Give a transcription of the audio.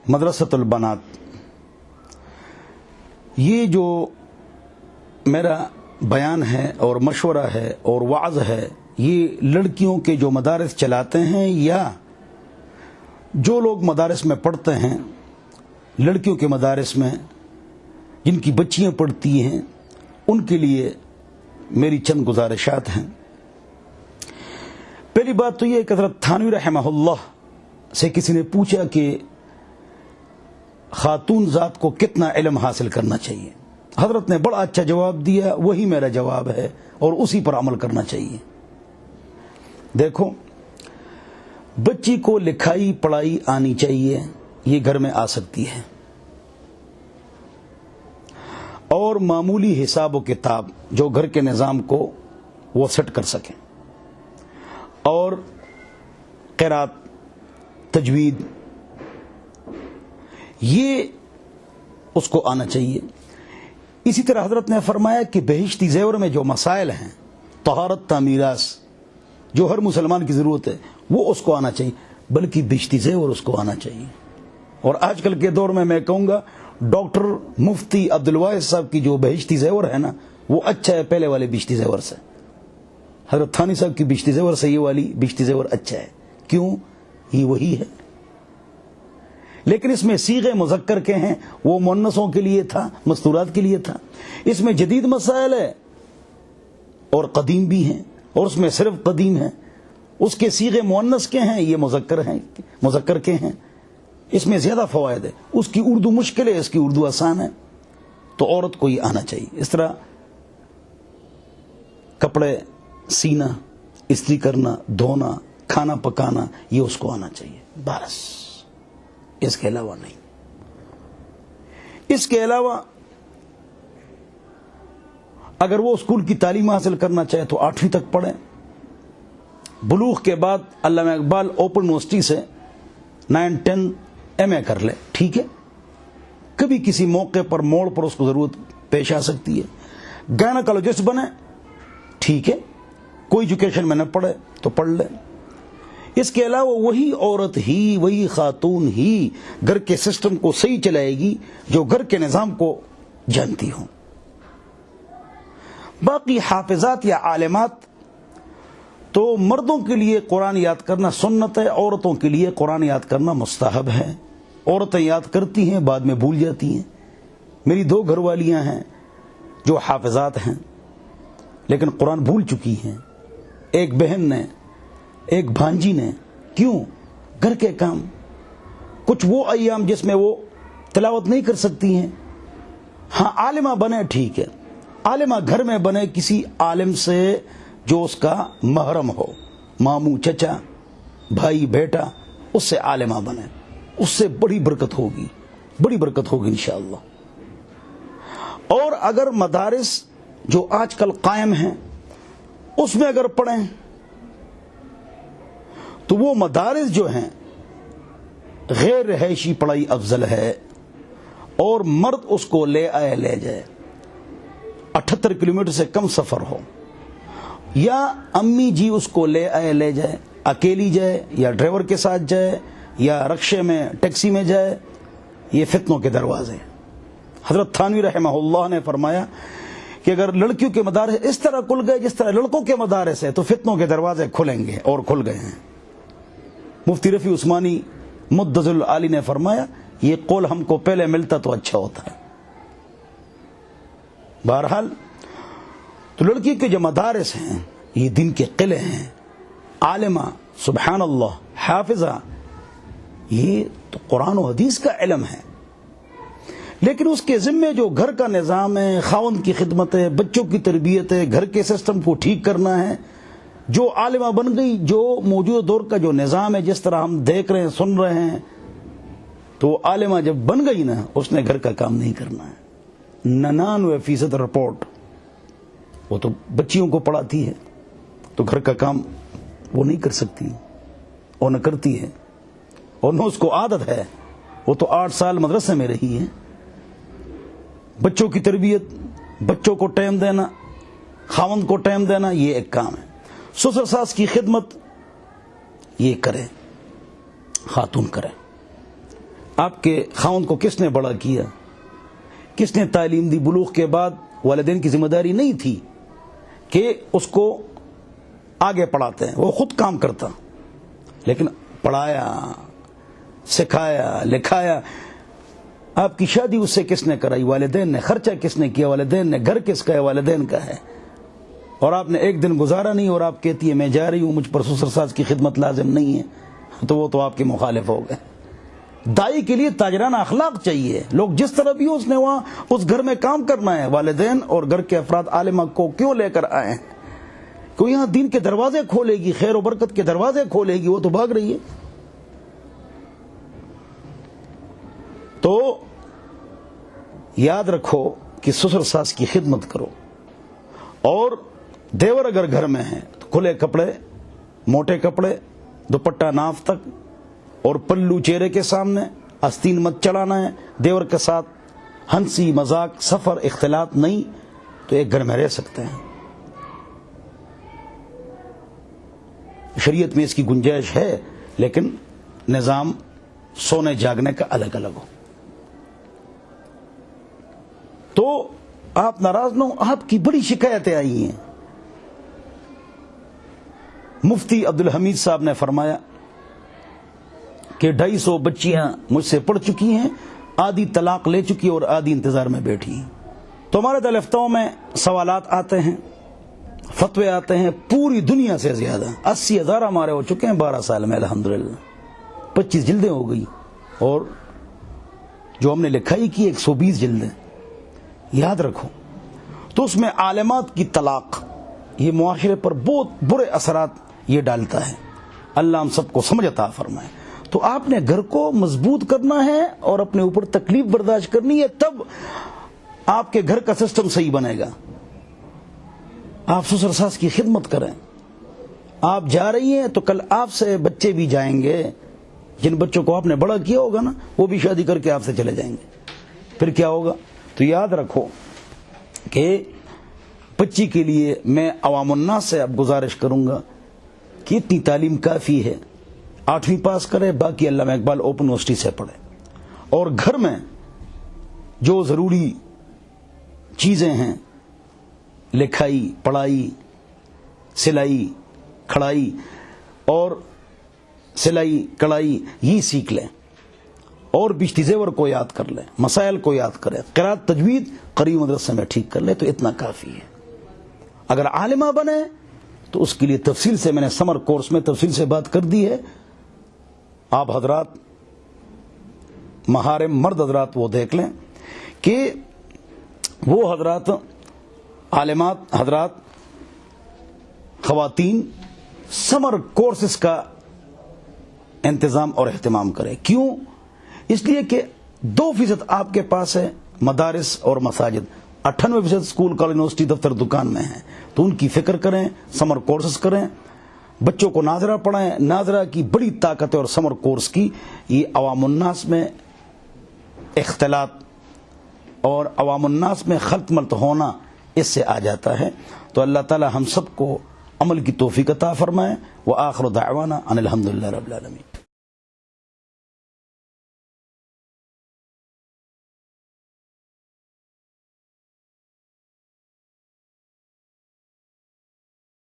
مدرسۃ البنات، یہ جو میرا بیان ہے اور مشورہ ہے اور وعظ ہے، یہ لڑکیوں کے جو مدارس چلاتے ہیں یا جو لوگ مدارس میں پڑھتے ہیں، لڑکیوں کے مدارس میں جن کی بچیاں پڑھتی ہیں، ان کے لیے میری چند گزارشات ہیں۔ پہلی بات تو یہ کہ حضرت تھانوی رحمہ اللہ سے کسی نے پوچھا کہ خاتون ذات کو کتنا علم حاصل کرنا چاہیے؟ حضرت نے بڑا اچھا جواب دیا، وہی میرا جواب ہے اور اسی پر عمل کرنا چاہیے۔ دیکھو، بچی کو لکھائی پڑھائی آنی چاہیے، یہ گھر میں آ سکتی ہے، اور معمولی حساب و کتاب جو گھر کے نظام کو وہ سیٹ کر سکیں، اور قرات، تجوید، یہ اس کو آنا چاہیے۔ اسی طرح حضرت نے فرمایا کہ بہشتی زیور میں جو مسائل ہیں، طہارت، تعمیرات، جو ہر مسلمان کی ضرورت ہے، وہ اس کو آنا چاہیے، بلکہ بہشتی زیور اس کو آنا چاہیے۔ اور آج کل کے دور میں کہوں گا، ڈاکٹر مفتی عبدالواحد صاحب کی جو بہشتی زیور ہے نا، وہ اچھا ہے پہلے والے بہشتی زیور سے۔ حضرت تھانی صاحب کی بہشتی زیور سے یہ والی بہشتی زیور اچھا ہے، کیوں؟ یہ وہی ہے، لیکن اس میں صیغے مذکر کے ہیں، وہ مؤنثوں کے لیے تھا، مستورات کے لیے تھا۔ اس میں جدید مسائل ہے اور قدیم بھی ہیں، اور اس میں صرف قدیم ہے۔ اس کے صیغے مؤنث کے ہیں، یہ مذکر کے ہیں۔ اس میں زیادہ فوائد ہے۔ اس کی اردو مشکل ہے، اس کی اردو آسان ہے، تو عورت کو یہ آنا چاہیے۔ اس طرح کپڑے سینا، استری کرنا، دھونا، کھانا پکانا، یہ اس کو آنا چاہیے، بس اس کے علاوہ نہیں۔ اس کے علاوہ اگر وہ اسکول کی تعلیم حاصل کرنا چاہے تو 8ویں تک پڑھیں۔ بلوغ کے بعد علامہ اقبال اوپن یونیورسٹی سے 9, 10 MA کر لے، ٹھیک ہے۔ کبھی کسی موقع پر، موڑ پر اس کو ضرورت پیش آ سکتی ہے، گائنیکالوجسٹ بنے، ٹھیک ہے۔ کوئی ایجوکیشن میں نہ پڑھے تو پڑھ لے۔ اس کے علاوہ وہی عورت ہی، وہی خاتون ہی گھر کے سسٹم کو صحیح چلائے گی جو گھر کے نظام کو جانتی ہوں۔ باقی حافظات یا عالمات تو مردوں کے لیے قرآن یاد کرنا سنت ہے، عورتوں کے لیے قرآن یاد کرنا مستحب ہے۔ عورتیں یاد کرتی ہیں، بعد میں بھول جاتی ہیں۔ میری 2 گھر والیاں ہیں جو حافظات ہیں، لیکن قرآن بھول چکی ہیں۔ ایک بہن نے، ایک بھانجی نے۔ کیوں؟ گھر کے کام، کچھ وہ ایام جس میں وہ تلاوت نہیں کر سکتی ہیں۔ ہاں، عالمہ بنے، ٹھیک ہے، عالمہ گھر میں بنے، کسی عالم سے جو اس کا محرم ہو، ماموں، چچا، بھائی، بیٹا، اس سے عالمہ بنے، اس سے بڑی برکت ہوگی، بڑی برکت ہوگی انشاءاللہ۔ اور اگر مدارس جو آج کل قائم ہیں اس میں اگر پڑھیں تو وہ مدارس جو ہیں غیر رہائشی پڑھائی افضل ہے، اور مرد اس کو لے آئے لے جائے، 78 کلومیٹر سے کم سفر ہو، یا امی جی اس کو لے آئے لے جائے، اکیلی جائے یا ڈرائیور کے ساتھ جائے یا رکشے میں، ٹیکسی میں جائے، یہ فتنوں کے دروازے ہیں۔ حضرت تھانوی رحمہ اللہ نے فرمایا کہ اگر لڑکیوں کے مدارس اس طرح کھل گئے جس طرح لڑکوں کے مدارس ہے تو فتنوں کے دروازے کھلیں گے، اور کھل گئے ہیں۔ مفتی رفیع عثمانی مدظ العالی نے فرمایا یہ قول ہم کو پہلے ملتا تو اچھا ہوتا ہے۔ بہرحال تو لڑکی کے جو مدارس ہیں یہ دین کے قلعے ہیں، عالمہ، سبحان اللہ، حافظہ، یہ تو قرآن و حدیث کا علم ہے، لیکن اس کے ذمے جو گھر کا نظام ہے، خاوند کی خدمت ہے، بچوں کی تربیت ہے، گھر کے سسٹم کو ٹھیک کرنا ہے۔ جو عالمہ بن گئی، جو موجودہ دور کا جو نظام ہے، جس طرح ہم دیکھ رہے ہیں، سن رہے ہیں، تو عالمہ جب بن گئی نا، اس نے گھر کا کام نہیں کرنا ہے۔ 99% رپورٹ وہ تو بچیوں کو پڑھاتی ہے، تو گھر کا کام وہ نہیں کر سکتی اور نہ کرتی ہے، اور نہ اس کو عادت ہے۔ وہ تو 8 سال مدرسے میں رہی ہے۔ بچوں کی تربیت، بچوں کو ٹائم دینا، خاوند کو ٹائم دینا، یہ ایک کام ہے۔ سسر ساس کی خدمت یہ کرے، خاتون کرے۔ آپ کے خاوند کو کس نے بڑا کیا؟ کس نے تعلیم دی؟ بلوغ کے بعد والدین کی ذمہ داری نہیں تھی کہ اس کو آگے پڑھاتے ہیں، وہ خود کام کرتا، لیکن پڑھایا، سکھایا، لکھایا۔ آپ کی شادی اس سے کس نے کرائی؟ والدین نے۔ خرچہ کس نے کیا؟ والدین نے۔ گھر کس کا ہے؟ والدین کا ہے۔ اور آپ نے ایک دن گزارا نہیں اور آپ کہتی ہے میں جا رہی ہوں، مجھ پر سسر ساس کی خدمت لازم نہیں ہے، تو وہ تو آپ کے مخالف ہو گئے۔ دائی کے لیے تاجرانہ اخلاق چاہیے، لوگ جس طرح بھی ہو اس نے وہاں اس گھر میں کام کرنا ہے۔ والدین اور گھر کے افراد عالمہ کو کیوں لے کر آئے ہیں؟ کوئی یہاں دین کے دروازے کھولے گی، خیر و برکت کے دروازے کھولے گی، وہ تو بھاگ رہی ہے۔ تو یاد رکھو کہ سسر ساس کی خدمت کرو، اور دیور اگر گھر میں ہے تو کھلے کپڑے، موٹے کپڑے، دوپٹہ ناف تک اور پلو چہرے کے سامنے، آستین مت چڑھانا ہے۔ دیور کے ساتھ ہنسی مذاق، سفر، اختلاط نہیں، تو ایک گھر میں رہ سکتے ہیں۔ شریعت میں اس کی گنجائش ہے، لیکن نظام سونے جاگنے کا الگ الگ ہو۔ تو آپ ناراض نہ ہو، آپ کی بڑی شکایتیں آئی ہیں۔ مفتی عبدالحمید صاحب نے فرمایا کہ 250 بچیاں مجھ سے پڑھ چکی ہیں، آدھی طلاق لے چکی اور آدھی انتظار میں بیٹھی ہیں۔ تو ہمارے دلفتوں میں سوالات آتے ہیں، فتوے آتے ہیں، پوری دنیا سے زیادہ 80,000 ہمارے ہو چکے ہیں 12 سال میں الحمدللہ، 25 جلدیں ہو گئی، اور جو ہم نے لکھائی کی 120 جلدیں۔ یاد رکھو، تو اس میں عالمات کی طلاق یہ معاشرے پر بہت برے اثرات یہ ڈالتا ہے۔ اللہ ہم سب کو سمجھ عطا فرمائے۔ تو آپ نے گھر کو مضبوط کرنا ہے اور اپنے اوپر تکلیف برداشت کرنی ہے، تب آپ کے گھر کا سسٹم صحیح بنے گا۔ آپ سسر ساس کی خدمت کریں۔ آپ جا رہی ہیں تو کل آپ سے بچے بھی جائیں گے، جن بچوں کو آپ نے بڑا کیا ہوگا نا، وہ بھی شادی کر کے آپ سے چلے جائیں گے، پھر کیا ہوگا؟ تو یاد رکھو کہ بچی کے لیے میں عوام الناس سے اب گزارش کروں گا کہ اتنی تعلیم کافی ہے، 8ویں پاس کرے، باقی علامہ اقبال اوپن یونیورسٹی سے پڑھے، اور گھر میں جو ضروری چیزیں ہیں، لکھائی، پڑھائی، سلائی، کڑھائی اور سلائی کڑھائی یہ سیکھ لیں، اور بیشتی زیور کو یاد کر لیں، مسائل کو یاد کریں، قرات تجوید قریب مدرسے میں ٹھیک کر لیں، تو اتنا کافی ہے۔ اگر عالمہ بنے تو اس کے لیے تفصیل سے میں نے سمر کورس میں تفصیل سے بات کر دی ہے۔ آپ حضرات محارم مرد حضرات وہ دیکھ لیں کہ وہ حضرات عالمات حضرات خواتین سمر کورسز کا انتظام اور اہتمام کریں۔ کیوں؟ اس لیے کہ 2% آپ کے پاس ہے مدارس اور مساجد، 98% اسکول کالج یونیورسٹی دفتر دکان میں ہیں، تو ان کی فکر کریں، سمر کورسز کریں، بچوں کو ناظرہ پڑھائیں۔ ناظرہ کی بڑی طاقت ہے، اور سمر کورس کی یہ عوام الناس میں اختلاط اور عوام الناس میں خلط ملط ہونا اس سے آ جاتا ہے۔ تو اللہ تعالی ہم سب کو عمل کی توفیق عطا فرمائے۔ وآخر دعوانا ان الحمدللہ رب العالمین۔